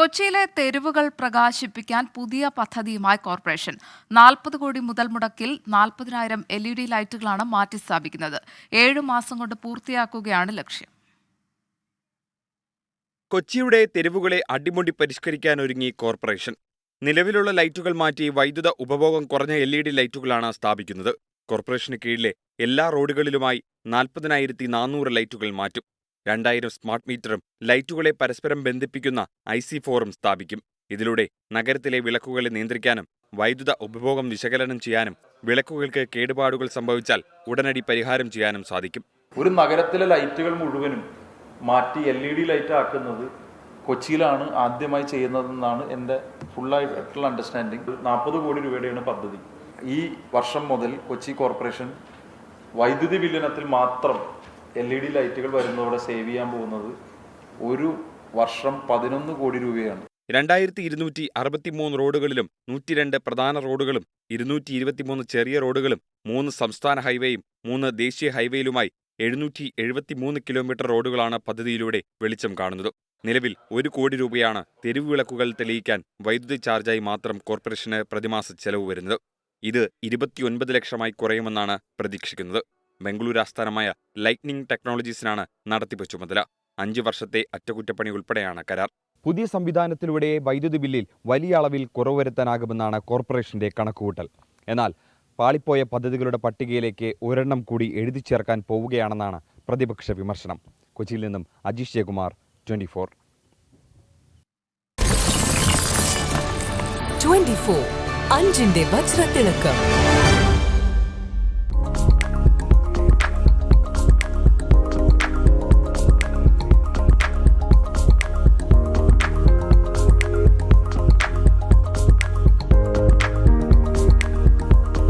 കൊച്ചിയിലെ തെരുവുകൾ പ്രകാശിപ്പിക്കാൻ പുതിയ പദ്ധതിയുമായി കോർപ്പറേഷൻ 40 കോടി മുതൽ മുടക്കിൽ 40,000 LED ലൈറ്റുകളാണ് മാറ്റിസ്ഥാപിക്കുന്നത്. 7 മാസം കൊണ്ട് പൂർത്തിയാക്കുകയാണ് ലക്ഷ്യം. കൊച്ചിയുടെ തെരുവുകളെ അടിമുടി പരിഷ്കരിക്കാനൊരുങ്ങി കോർപ്പറേഷൻ. നിലവിലുള്ള ലൈറ്റുകൾ മാറ്റി വൈദ്യുത ഉപഭോഗം കുറഞ്ഞ LED ലൈറ്റുകളാണ് സ്ഥാപിക്കുന്നത്. കോർപ്പറേഷന് കീഴിലെ എല്ലാ റോഡുകളിലുമായി 40,400 ലൈറ്റുകൾ മാറ്റും. 2000 സ്മാർട്ട് മീറ്ററും ലൈറ്റുകളെ പരസ്പരം ബന്ധിപ്പിക്കുന്ന IC4ഉം സ്ഥാപിക്കും. ഇതിലൂടെ നഗരത്തിലെ വിളക്കുകളെ നിയന്ത്രിക്കാനും വൈദ്യുത ഉപഭോഗം വിശകലനം ചെയ്യാനും വിളക്കുകൾക്ക് കേടുപാടുകൾ സംഭവിച്ചാൽ ഉടനടി പരിഹാരം ചെയ്യാനും സാധിക്കും. ഒരു നഗരത്തിലെ ലൈറ്റുകൾ മുഴുവനും മാറ്റി LED ലൈറ്റ് ആക്കുന്നത് കൊച്ചിയിലാണ് ആദ്യമായി ചെയ്യുന്നതെന്നാണ് എൻ്റെ ഫുള്ളായിട്ടുള്ള അണ്ടർസ്റ്റാൻഡിങ്. 40 കോടി രൂപയുടെയാണ് പദ്ധതി. ഈ വർഷം മുതൽ കൊച്ചി കോർപ്പറേഷൻ വൈദ്യുതി ബില്ലിനത്തിൽ മാത്രം LED ലൈറ്റുകൾ വരുന്നതോടെ സേവ് ചെയ്യാൻ പോകുന്നത് ഒരു വർഷം 11 കോടി രൂപയാണ്. 2263 റോഡുകളിലും 102 പ്രധാന റോഡുകളും 223 ചെറിയ റോഡുകളും 3 സംസ്ഥാന ഹൈവേയും 3 ദേശീയ ഹൈവേയിലുമായി 773 കിലോമീറ്റർ റോഡുകളാണ് പദ്ധതിയിലൂടെ വെളിച്ചം കാണുന്നത്. നിലവിൽ 1 കോടി രൂപയാണ് തെരുവ് വിളക്കുകൾ തെളിയിക്കാൻ വൈദ്യുതി ചാർജായി മാത്രം കോർപ്പറേഷന് പ്രതിമാസ ചെലവ് വരുന്നത്. ഇത് 29 ലക്ഷമായി കുറയുമെന്നാണ് പ്രതീക്ഷിക്കുന്നത്. ബംഗളൂരു ആസ്ഥാനമായ ലൈറ്റ്നിംഗ് ടെക്നോളജീസിനാണ് നടത്തിപ്പ് ചുമതല. 5 വർഷത്തെ അറ്റകുറ്റപ്പണി ഉൾപ്പെടെയാണ് കരാർ. പുതിയ സംവിധാനത്തിലൂടെ വൈദ്യുതി ബില്ലിൽ വലിയ അളവിൽ കുറവ് വരുത്താനാകുമെന്നാണ് കോർപ്പറേഷന്റെ കണക്കുകൂട്ടൽ. എന്നാൽ പാളിപ്പോയ പദ്ധതികളുടെ പട്ടികയിലേക്ക് ഒരെണ്ണം കൂടി എഴുതി ചേർക്കാൻ പോവുകയാണെന്നാണ് പ്രതിപക്ഷ വിമർശനം. കൊച്ചിയിൽ നിന്നും അജീഷ് ജയകുമാർ, 24 അഞ്ചിന്റെ വജ്രത്തിളക്കം.